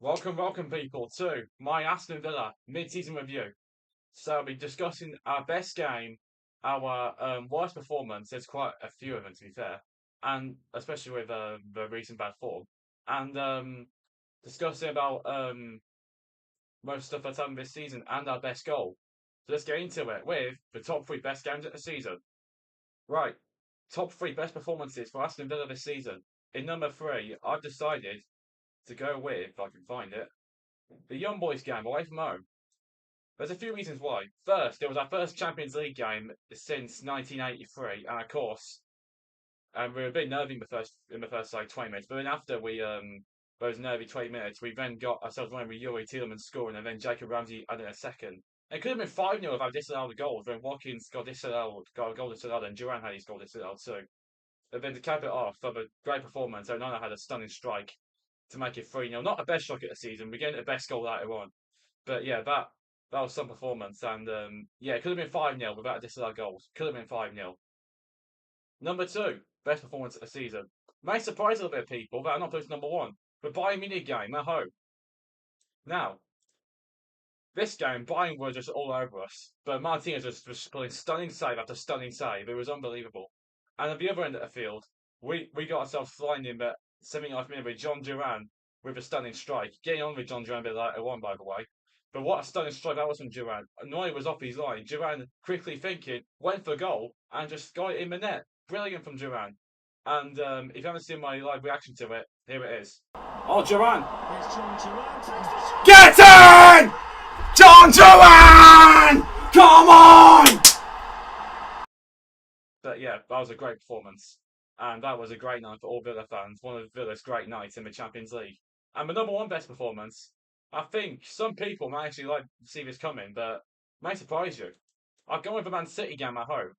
Welcome, people, to my Aston Villa mid-season review. So I'll be discussing our best game, our worst performance. There's quite a few of them, to be fair, and especially with the recent bad form, and discussing about most stuff that's happened this season and our best goal. So let's get into it with the top three best games of the season. Right, top three best performances for Aston Villa this season. In number three, I've decided to go with, if I can find it, the Young Boys game away from home. There's a few reasons why. First, it was our first Champions League game since 1983, and of course, we were a bit nervy in the first like 20 minutes. But then after those nervy 20 minutes, we then got ourselves running with Yuri Tielemans scoring, and then Jacob Ramsey added a second. It could have been 5-0 if I disallowed the goals. When Watkins got a goal disallowed, and Duran had his goal disallowed too. But then to cap it off, of a great performance, Onana had a stunning strike to make it 3-0. Not the best strike of the season. We're getting the best goal later on. But yeah, that was some performance, and yeah, it could have been 5-0 without a disallowed goals. Could have been 5-0. Number two, best performance of the season. May surprise a little bit of people that are not placed number one. The Bayern Munich game at home. Now, this game, Bayern were just all over us, but Martinez was pulling stunning save after stunning save. It was unbelievable. And at the other end of the field, we got ourselves flying in the 79th minute with John Duran with a stunning strike. Getting on with John Duran a bit later on, by the way. But what a stunning strike that was from Duran. Neuer was off his line. Duran, quickly thinking, went for goal and just got it in the net. Brilliant from Duran. And if you haven't seen my live reaction to it, here it is. Oh, Duran! Get in! John Duran! Come on! But yeah, that was a great performance. And that was a great night for all Villa fans. One of Villa's great nights in the Champions League. And the number one best performance, I think some people may actually like see this coming, but may surprise you. I've gone with the Man City game at home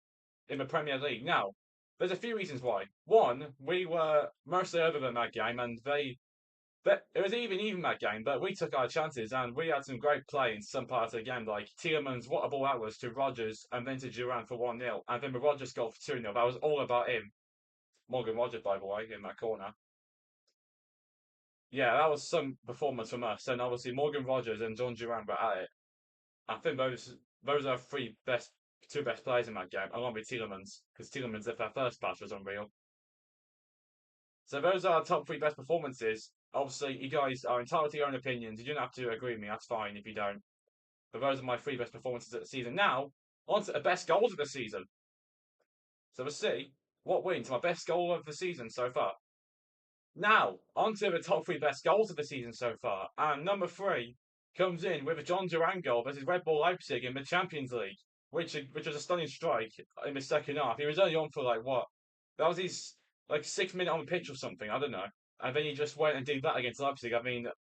in the Premier League. Now, there's a few reasons why. One, we were mostly over them that game, and but it was even that game, but we took our chances and we had some great play in some parts of the game, like Tielemans, what a ball that was to Rodgers and then to Duran for 1-0, and then the Rodgers goal for 2-0. That was all about him. Morgan Rodgers, by the way, in that corner. Yeah, that was some performance from us, and obviously Morgan Rodgers and John Duran were at it. I think those are two best players in that game, along with Tielemans, because Tielemans, if that first pass was unreal. So those are our top three best performances. Obviously, you guys are entitled to your own opinions. You don't have to agree with me. That's fine if you don't. But those are my three best performances of the season. Now, on to the best goals of the season. So we'll see what wins my best goal of the season so far. Now, on to the top three best goals of the season so far. And number three comes in with a John Duran goal versus Red Bull Leipzig in the Champions League, which was a stunning strike in the second half. He was only on for like what? That was his like 6 minute on the pitch or something. I don't know. And then he just went and did that against Leipzig. Haven't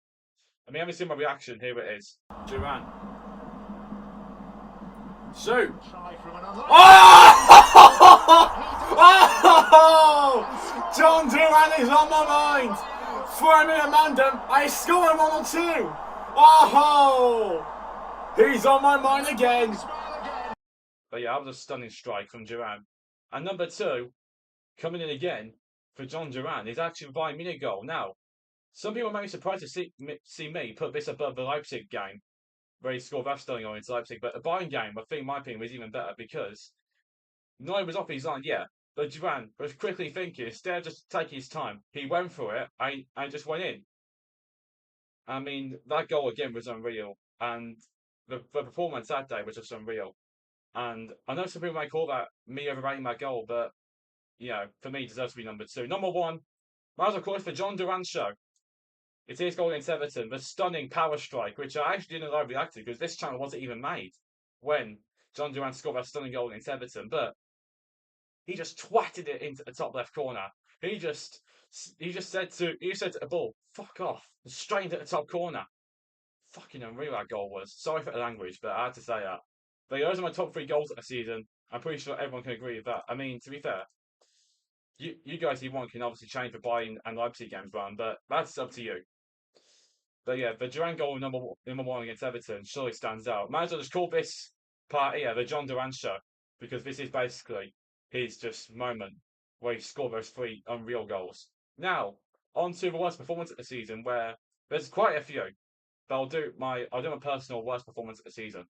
seen my reaction. Here it is. Duran. Shoot! Oh! John Duran is on my mind! For me, Amanda, I score 1 or 2! Oh! He's on my mind again! But yeah, that was a stunning strike from Duran. And number two, coming in again for John Duran, is actually a Bayern Munich goal. Now, some people may be surprised to see me put this above the Leipzig game, where he scored that stunning goal against Leipzig. But the Bayern game, I think, in my opinion, was even better because Neuer was off his line, yeah, but Duran was quickly thinking, instead of just taking his time, he went for it and just went in. That goal again was unreal, and the performance that day was just unreal. And I know some people may call that me overrating that goal, but for me, it deserves to be number two. Number one, that was of course the John Duran show. It's his goal against Everton, the stunning power strike, which I actually didn't live react to because this channel wasn't even made when John Duran scored that stunning goal against Everton, but he just twatted it into the top left corner. He just said to the ball, "Fuck off!" Straight into the top corner. Fucking unreal that goal was. Sorry for the language, but I had to say that. But those are my top three goals of the season. I'm pretty sure everyone can agree with that. To be fair, you guys, if you want, can obviously change the Bayern and Leipzig games round, but that's up to you. But yeah, the Duran goal number one against Everton surely stands out. Might as well just call this part here the John Duran show because this is basically his just moment where he scored those three unreal goals. Now, on to the worst performance of the season, where There's quite a few, but I'll do my personal worst performance of the season.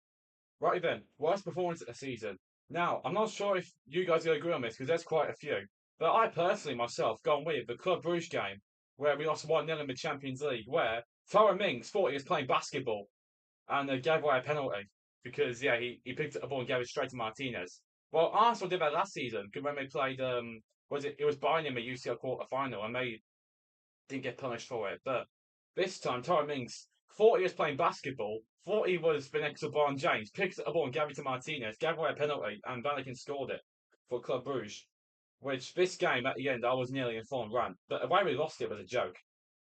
Right then, worst performance of the season. Now, I'm not sure if you guys are going to agree on this because there's quite a few, but I personally myself gone with the Club Brugge game where we lost 1-0 in the Champions League, where Tara Mings thought he was playing basketball and gave away a penalty because yeah, he picked up the ball and gave it straight to Martinez. Well, Arsenal did that last season when they played was it was Bayern in the UCL quarter final and they didn't get punished for it. But this time, Tyrone Mings thought he was playing basketball, thought he was the next LeBron James, picked up the ball and gave it to Martinez, gave away a penalty, and Vatican scored it for Club Brugge. Which this game at the end, I was nearly in full rant, but the way we lost it was a joke.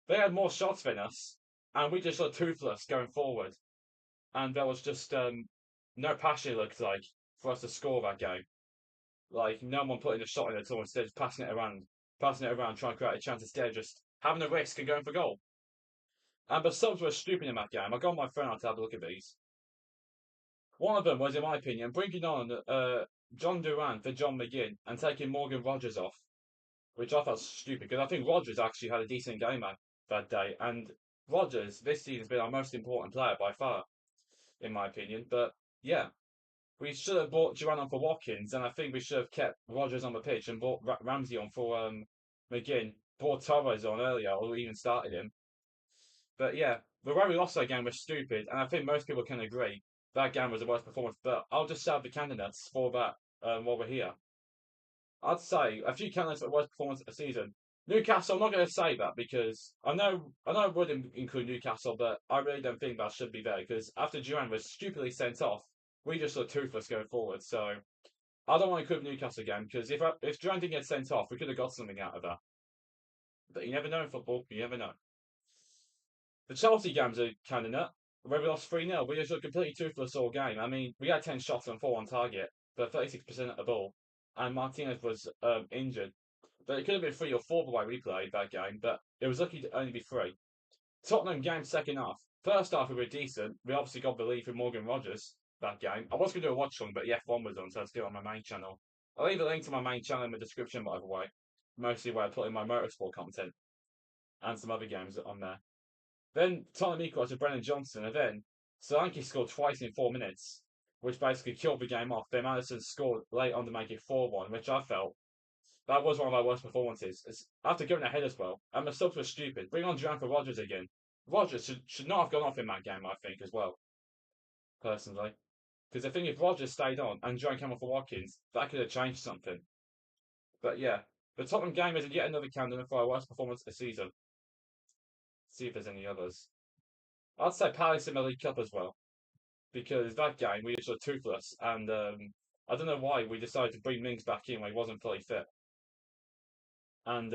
They had more shots than us, and we just looked toothless going forward. And there was just no passion, it looked like, for us to score that game. Like, no one putting a shot in at all, instead of passing it around, trying to create a chance instead of just having a risk and going for goal. And the subs were stupid in that game. I got my friend out to have a look at these. One of them was, in my opinion, bringing on John Duran for John McGinn and taking Morgan Rogers off, which I thought was stupid because I think Rogers actually had a decent game that day. And Rogers this season has been our most important player by far, in my opinion. But yeah, we should have brought Duran on for Watkins, and I think we should have kept Rogers on the pitch and brought Ramsey on for McGinn. Brought Torres on earlier, or even started him. But yeah, the way we lost that game was stupid, and I think most people can agree that game was the worst performance. But I'll just shout the candidates for that while we're here. I'd say a few candidates for the worst performance of the season. Newcastle, I'm not going to say that because I know I would include Newcastle, but I really don't think that should be there because after Duran was stupidly sent off, we just looked toothless going forward. So I don't want to include Newcastle again because if Duran didn't get sent off, we could have got something out of that. But you never know in football. You never know. The Chelsea game's a candidate where we lost 3-0. We just looked completely toothless all game. I mean, we had 10 shots and 4 on target, but 36% at the ball. And Martinez was injured. But it could have been 3 or 4 the way we played that game, but it was lucky to only be 3. Tottenham game second half. First half we were decent. We obviously got the lead from Morgan Rogers that game. I was going to do a watch on, but the F1 was on, so I was still on my main channel. I'll leave a link to my main channel in the description, by the way. Mostly where I put in my motorsport content and some other games on there. Then Tottenham equalised with Brennan Johnson, and then Solanke scored twice in 4 minutes, which basically killed the game off. Then Madison scored late on to make it 4-1, which I felt that was one of our worst performances. After going ahead as well, and the subs were stupid. Bring on Duran for Rogers again. Rogers should not have gone off in that game, I think, as well, personally. Because I think if Rogers stayed on and Duran came off for Watkins, that could have changed something. But yeah, the Tottenham game is yet another candidate for our worst performance of the season. Let's see if there's any others. I'd say Palace in the League Cup as well, because that game we just were toothless, and I don't know why we decided to bring Mings back in when he wasn't fully fit. And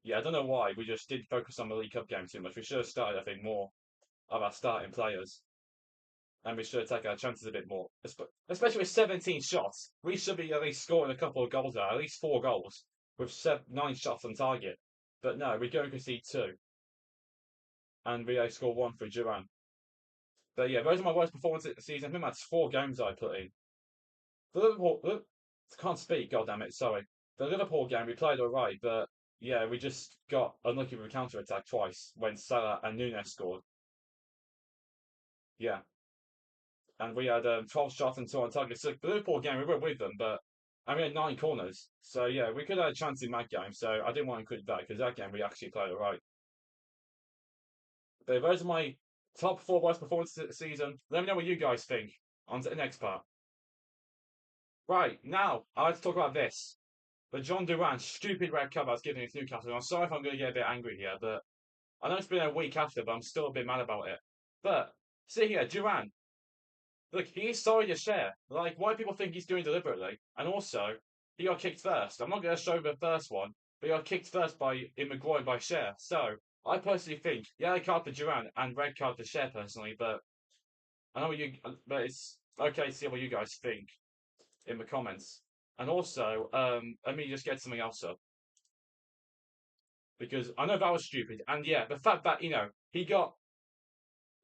yeah, I don't know why we just did focus on the League Cup game too much. We should have started, I think, more of our starting players, and we should have taken our chances a bit more. Especially with 17 shots, we should be at least scoring a couple of goals there, at least 4 goals with 9 shots on target. But no, we go and concede 2, and we only score 1 for Duran. But yeah, those are my worst performances of the season. I think that's 4 games I put in. The Liverpool, can't speak. God damn it, sorry. The Liverpool game we played alright, but yeah, we just got unlucky with a counter attack twice when Salah and Nunes scored. Yeah, and we had 12 shots and 2 on target. So the Liverpool game we were with them, but and we had 9 corners. So yeah, we could have had a chance in that game. So I didn't want to include that because that game we actually played alright. But those are my top 4 worst performances of the season. Let me know what you guys think. On to the next part. Right, now, I'd like to talk about this. The John Duran stupid red card I was giving against Newcastle. I'm sorry if I'm going to get a bit angry here, but I know it's been a week after, but I'm still a bit mad about it. But, see here, Duran. Look, he's sorry to share. Like, why people think he's doing deliberately. And also, he got kicked first. I'm not going to show the first one, but he got kicked first in the groin by Share. So, I personally think yellow card for Duran and red card for Share personally, but I know but it's okay to see what you guys think in the comments. And also, let me just get something else up because I know that was stupid. And yeah, the fact that he got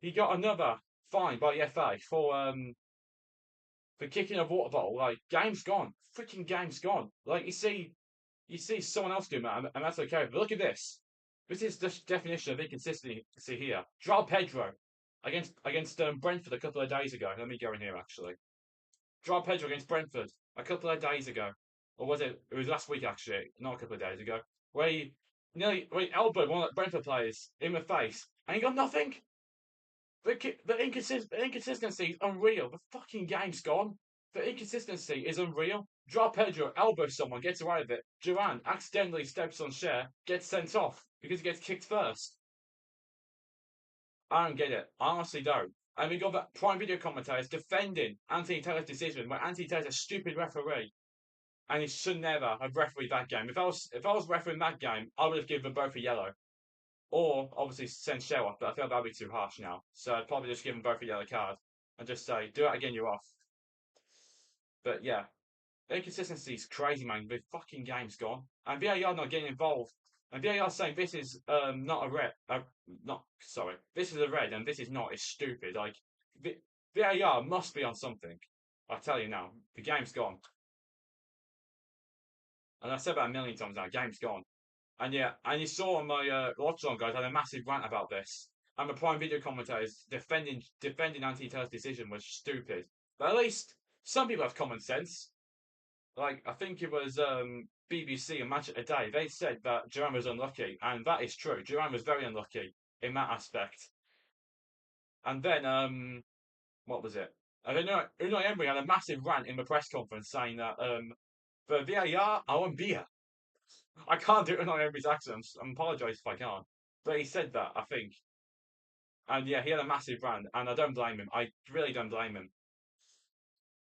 another fine by the FA for kicking a water bottle. Like game's gone, freaking game's gone. Like you see someone else doing that, and that's okay. But look at this. This is the definition of inconsistency here. Joao Pedro against Brentford a couple of days ago. Let me go in here actually. Joao Pedro against Brentford a couple of days ago, or was it? It was last week actually, not a couple of days ago, where he nearly elbowed one of the Brentford players in the face, and he got nothing. The inconsistency is unreal. The fucking game's gone. The inconsistency is unreal. Joao Pedro elbows someone, gets away with it. Duran accidentally steps on Cher, gets sent off because he gets kicked first. I don't get it. I honestly don't. And we got that Prime Video commentators defending Anthony Taylor's decision, where Anthony Taylor's a stupid referee, and he should never have refereed that game. If I was refereeing that game, I would have given them both a yellow, or obviously send Cher off. But I feel that'd be too harsh now, so I'd probably just give them both a yellow card and just say, "Do it again, you're off." But yeah, the inconsistency is crazy, man. The fucking game's gone, and VAR not getting involved, and VAR saying this is not a red, not sorry, this is a red, and this is not. It's stupid. Like VAR must be on something. I tell you now, the game's gone, and I said that a million times now. Game's gone, and yeah, and you saw on my watch on guys, I had a massive rant about this, and the Prime Video commentators defending Anthony Taylor's decision was stupid. But at least some people have common sense. Like I think it was BBC and Match of the Day. They said that Duran was unlucky, and that is true. Duran was very unlucky in that aspect. And then what was it? I don't know. Unai Emery had a massive rant in the press conference saying that for VAR, I want beer. I can't do Unai Emery's accent. I apologise if I can't. But he said that, I think. And yeah, he had a massive rant, and I don't blame him. I really don't blame him.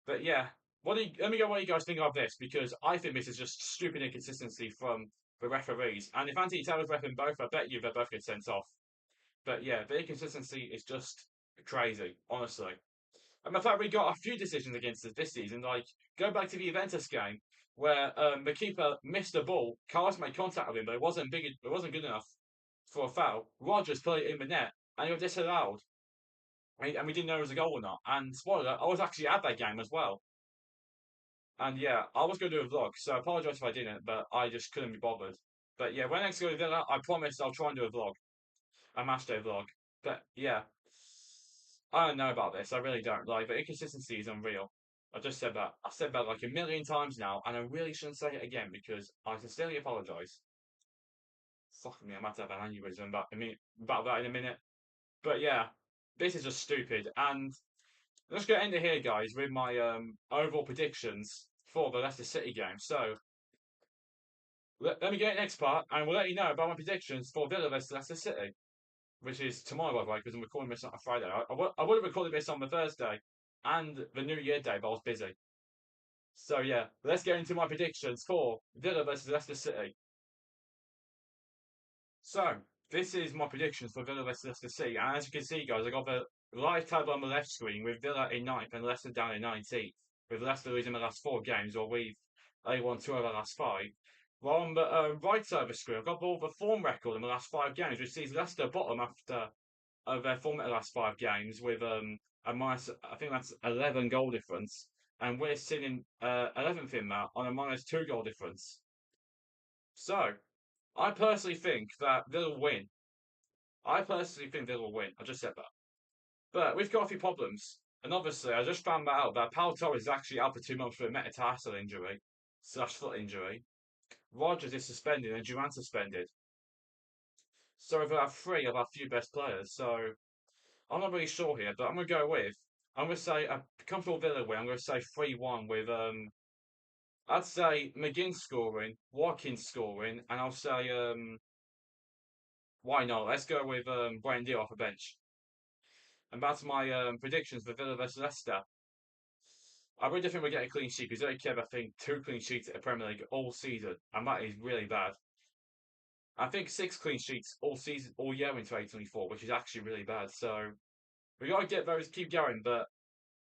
But yeah, let me go. What do you guys think of this? Because I think this is just stupid inconsistency from the referees. And if Anthony Taylor's repping both, I bet you they both get sent off. But yeah, the inconsistency is just crazy, honestly. And the fact we got a few decisions against us this season, like go back to the Juventus game where the keeper missed the ball. Carlos made contact with him, but it wasn't big. It wasn't good enough for a foul. Rogers put it in the net, and he was disallowed. And we didn't know it was a goal or not. And spoiler, I was actually at that game as well. And yeah, I was going to do a vlog, so I apologise if I didn't, but I just couldn't be bothered. But yeah, when next go to Villa, I promise I'll try and do a vlog, a match day vlog. But yeah, I don't know about this. I really don't. Like, the inconsistency is unreal. I just said that. I've said that like a million times now, and I really shouldn't say it again because I sincerely apologise. Fuck me, I might have an aneurysm about that in a minute. But yeah, this is just stupid. And let's get into here, guys, with my overall predictions for the Leicester City game. So let me get the next part, and we'll let you know about my predictions for Villa versus Leicester City, which is tomorrow, by the way, because I'm recording this on a Friday. I would have recorded this on the Thursday and the New Year day, but I was busy. So yeah, let's get into my predictions for Villa versus Leicester City. So this is my predictions for Villa versus Leicester City, and as you can see, guys, I got the live table on the left screen with Villa in ninth and Leicester down in 19th, with Leicester losing the last 4 games, while we've only won 2 of the last 5. While on the right side of the screen, I've got all the form record in the last 5 games, which sees Leicester bottom after their form in the last 5 games with a minus, I think that's 11 goal difference, and we're sitting 11th in that on a -2 goal difference. So I personally think that they'll win. I personally think they will win. I just said that. But we've got a few problems. And obviously, I just found out that Pau Torres is actually out for 2 months for a metatarsal injury slash foot injury. Rogers is suspended and Duran suspended. So we've got 3 of our few best players. So I'm not really sure here, but I'm going to go with. I'm going to say a comfortable Villa win. I'm going to say 3-1 with I'd say McGinn scoring, Watkins scoring, and I'll say why not? Let's go with Brian Deal off the bench. And that's my predictions for Villa versus Leicester. I really don't think we're getting a clean sheet because only Kev, I think, 2 clean sheets at the Premier League all season, and that is really bad. I think 6 clean sheets all season, all year in 2024, which is actually really bad. So we got to get those, keep going, but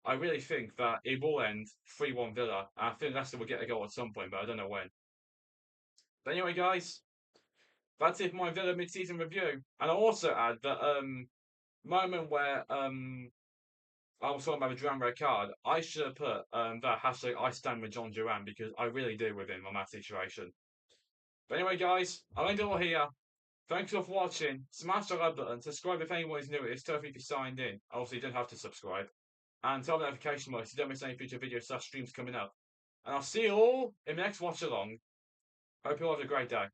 I really think that it will end 3-1 Villa. And I think Leicester will get a goal at some point, but I don't know when. But anyway, guys, that's it for my Villa mid-season review. And I'll also add that moment where I was talking about the Duran red card, I should have put that hashtag I stand with John Duran because I really do with him on that situation. But anyway, guys, I'll end it all here. Thanks for watching. Smash the like button. Subscribe if anyone is new. It's totally if you signed in. Obviously, you don't have to subscribe. And turn on notification bell so you don't miss any future videos slash streams coming up. And I'll see you all in the next watch along. Hope you all have a great day.